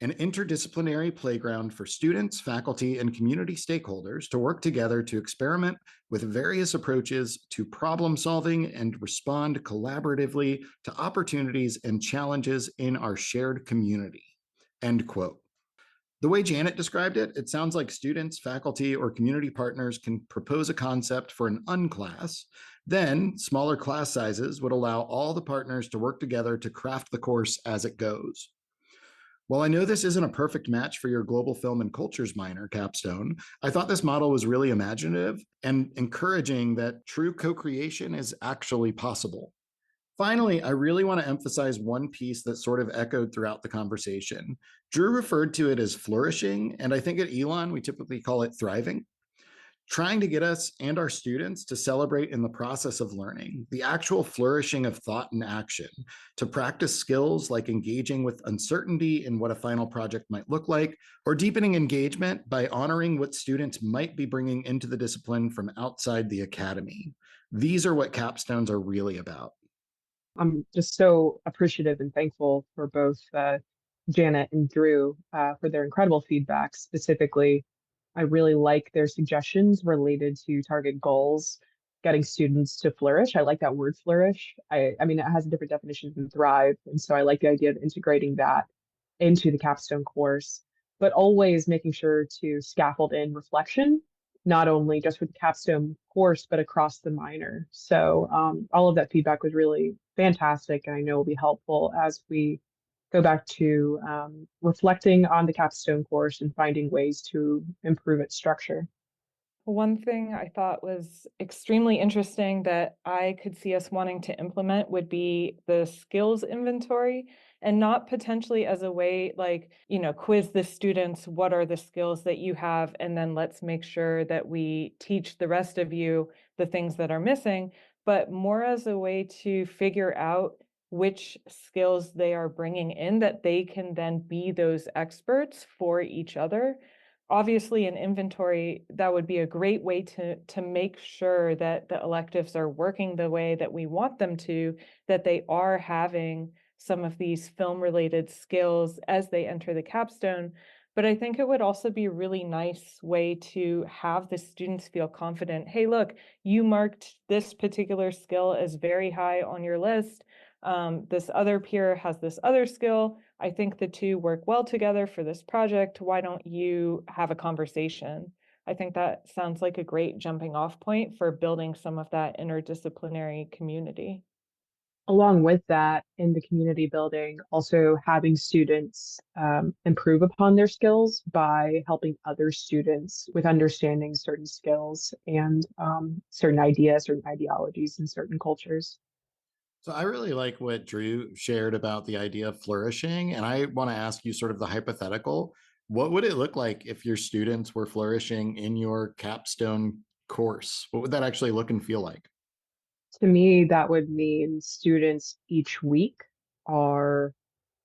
an interdisciplinary playground for students, faculty, and community stakeholders to work together to experiment with various approaches to problem solving and respond collaboratively to opportunities and challenges in our shared community, end quote. The way Janet described it, it sounds like students, faculty, or community partners can propose a concept for an unclass. Then smaller class sizes would allow all the partners to work together to craft the course as it goes. While I know this isn't a perfect match for your global film and cultures minor, Capstone, I thought this model was really imaginative and encouraging that true co creation is actually possible. Finally, I really want to emphasize one piece that sort of echoed throughout the conversation. Drew referred to it as flourishing, and I think at Elon, we typically call it thriving. Trying to get us and our students to celebrate in the process of learning, the actual flourishing of thought and action, to practice skills like engaging with uncertainty in what a final project might look like, or deepening engagement by honoring what students might be bringing into the discipline from outside the academy. These are what capstones are really about. I'm just so appreciative and thankful for both Janet and Drew for their incredible feedback. Specifically, I really like their suggestions related to target goals, getting students to flourish. I like that word flourish. I mean, it has a different definition than thrive. And so I like the idea of integrating that into the capstone course, but always making sure to scaffold in reflection, not only just with the capstone course, but across the minor. So all of that feedback was really fantastic, and I know will be helpful as we go back to reflecting on the capstone course and finding ways to improve its structure. One thing I thought was extremely interesting that I could see us wanting to implement would be the skills inventory, and not potentially as a way like, quiz the students, what are the skills that you have? And then let's make sure that we teach the rest of you the things that are missing, but more as a way to figure out which skills they are bringing in that they can then be those experts for each other. Obviously, an inventory, that would be a great way to make sure that the electives are working the way that we want them to, that they are having some of these film related skills as they enter the capstone. But I think it would also be a really nice way to have the students feel confident. Hey, look, you marked this particular skill as very high on your list. This other peer has this other skill. I think the two work well together for this project. Why don't you have a conversation? I think that sounds like a great jumping off point for building some of that interdisciplinary community. Along with that, in the community building, also having students improve upon their skills by helping other students with understanding certain skills and certain ideas, certain ideologies, and certain cultures. So I really like what Drew shared about the idea of flourishing. And I want to ask you sort of the hypothetical. What would it look like if your students were flourishing in your capstone course? What would that actually look and feel like? To me, that would mean students each week are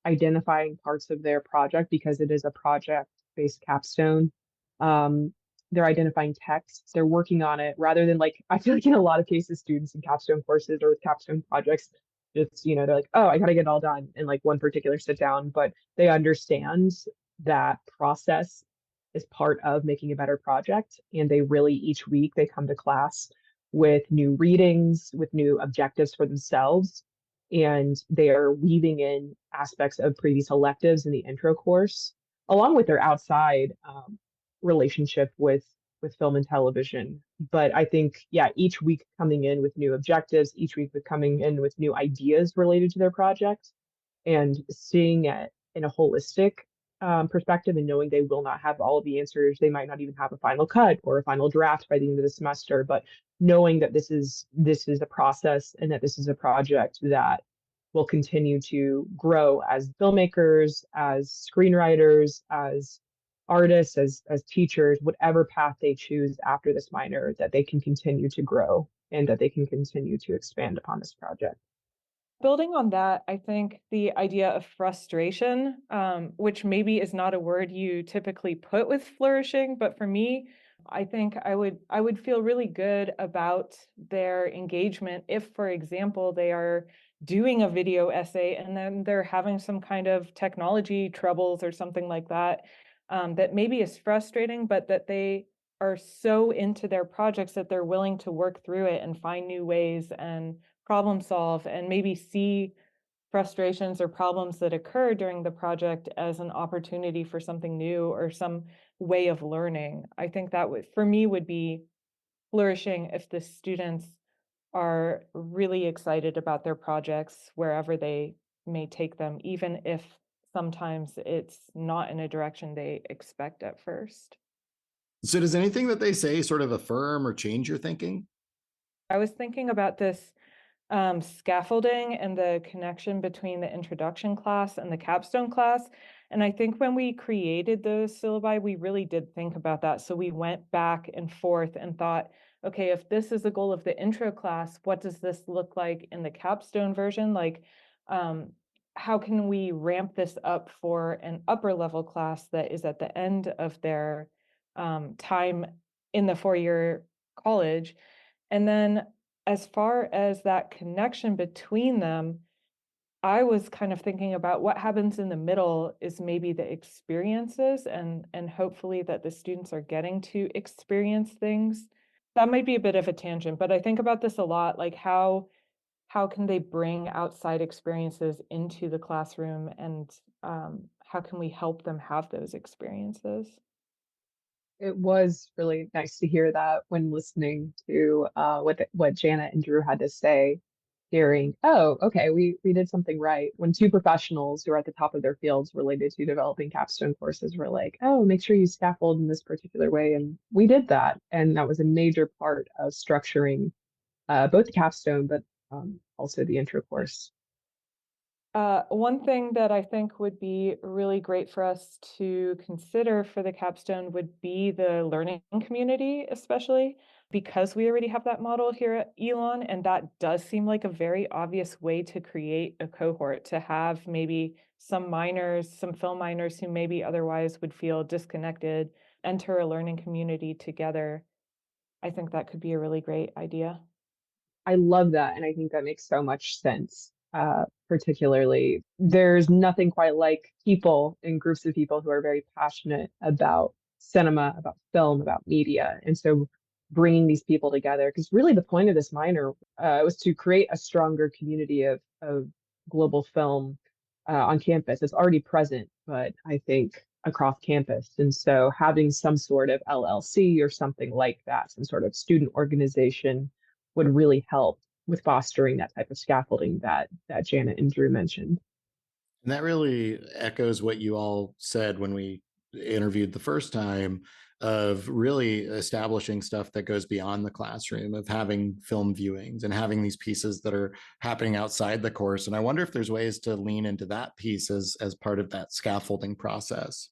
identifying parts of their project because it is a project-based capstone. Um, they're identifying texts, they're working on it rather than like, I feel like in a lot of cases, students in capstone courses or with capstone projects, it's, they're like, oh, I gotta get it all done in like one particular sit down, but they understand that process is part of making a better project. And they really, each week, they come to class with new readings, with new objectives for themselves, and they are weaving in aspects of previous electives in the intro course, along with their outside relationship with film and television. But I think, yeah, each week coming in with new objectives, each week with coming in with new ideas related to their project, and seeing it in a holistic perspective, and knowing they will not have all of the answers. They might not even have a final cut or a final draft by the end of the semester, but knowing that this is a process and that this is a project that will continue to grow as filmmakers, as screenwriters, as artists, as teachers, whatever path they choose after this minor, that they can continue to grow and that they can continue to expand upon this project. Building on that, I think the idea of frustration, which maybe is not a word you typically put with flourishing, but for me, I think I would feel really good about their engagement if, for example, they are doing a video essay and then they're having some kind of technology troubles or something like that, that maybe is frustrating, but that they are so into their projects that they're willing to work through it and find new ways and problem solve and maybe see frustrations or problems that occur during the project as an opportunity for something new or some way of learning. I think that would, for me, would be flourishing if the students are really excited about their projects wherever they may take them, even if sometimes it's not in a direction they expect at first. So does anything that they say sort of affirm or change your thinking? I was thinking about this scaffolding and the connection between the introduction class and the capstone class. And I think when we created those syllabi, we really did think about that. So we went back and forth and thought, okay, if this is the goal of the intro class, what does this look like in the capstone version? Like, how can we ramp this up for an upper level class that is at the end of their time in the 4-year college? And then as far as that connection between them, I was kind of thinking about what happens in the middle is maybe the experiences and hopefully that the students are getting to experience things. That might be a bit of a tangent, but I think about this a lot, like how can they bring outside experiences into the classroom, and how can we help them have those experiences? It was really nice to hear that when listening to what Janet and Drew had to say, hearing, oh, okay, we did something right. When two professionals who are at the top of their fields related to developing capstone courses were like, oh, make sure you scaffold in this particular way. And we did that. And that was a major part of structuring both the capstone, but also the intro course. One thing that I think would be really great for us to consider for the capstone would be the learning community, especially because we already have that model here at Elon, and that does seem like a very obvious way to create a cohort, to have maybe some minors, some film minors who maybe otherwise would feel disconnected, enter a learning community together. I think that could be a really great idea. I love that. And I think that makes so much sense. Particularly, there's nothing quite like people and groups of people who are very passionate about cinema, about film, about media. And so bringing these people together, because really the point of this minor was to create a stronger community of global film on campus. It's already present, but I think across campus. And so having some sort of LLC or something like that, some sort of student organization would really help with fostering that type of scaffolding that Janet and Drew mentioned. And that really echoes what you all said when we interviewed the first time, of really establishing stuff that goes beyond the classroom, of having film viewings and having these pieces that are happening outside the course. And I wonder if there's ways to lean into that piece as part of that scaffolding process.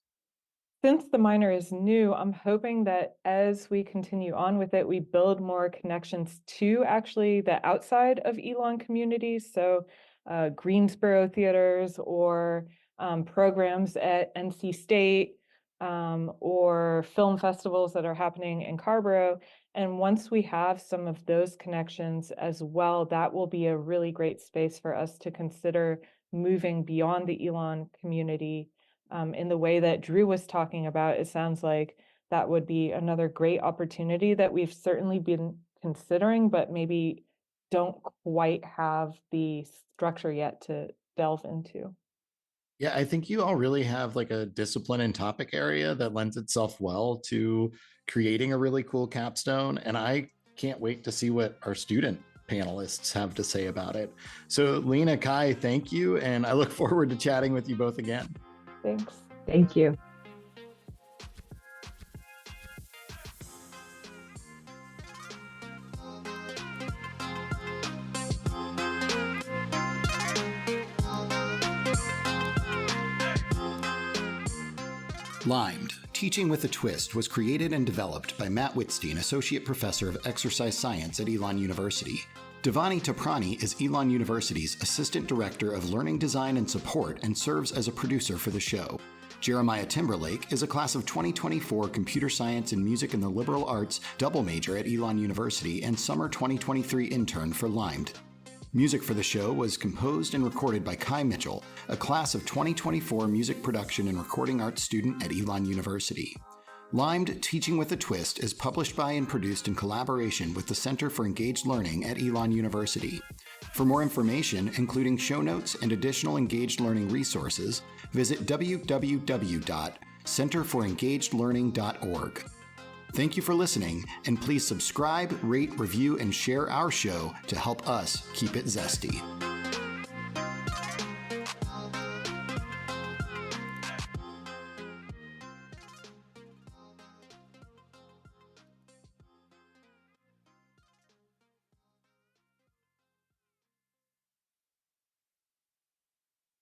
Since the minor is new, I'm hoping that as we continue on with it, we build more connections to actually the outside of Elon communities. So Greensboro theaters, or programs at NC State, or film festivals that are happening in Carborough. And once we have some of those connections as well, that will be a really great space for us to consider moving beyond the Elon community. In the way that Drew was talking about, it sounds like that would be another great opportunity that we've certainly been considering, but maybe don't quite have the structure yet to delve into. Yeah, I think you all really have like a discipline and topic area that lends itself well to creating a really cool capstone. And I can't wait to see what our student panelists have to say about it. So Lina, Kai, thank you. And I look forward to chatting with you both again. Thanks. Thank you. Limed, Teaching with a Twist was created and developed by Matt Wittstein, Associate Professor of Exercise Science at Elon University. Devani Taprani is Elon University's Assistant Director of Learning Design and Support and serves as a producer for the show. Jeremiah Timberlake is a class of 2024 Computer Science and Music in the Liberal Arts double major at Elon University and summer 2023 intern for Limed. Music for the show was composed and recorded by Kai Mitchell, a class of 2024 music production and recording arts student at Elon University. Limed, Teaching with a Twist is published by and produced in collaboration with the Center for Engaged Learning at Elon University. For more information, including show notes and additional engaged learning resources, visit www.centerforengagedlearning.org. Thank you for listening, and please subscribe, rate, review, and share our show to help us keep it zesty.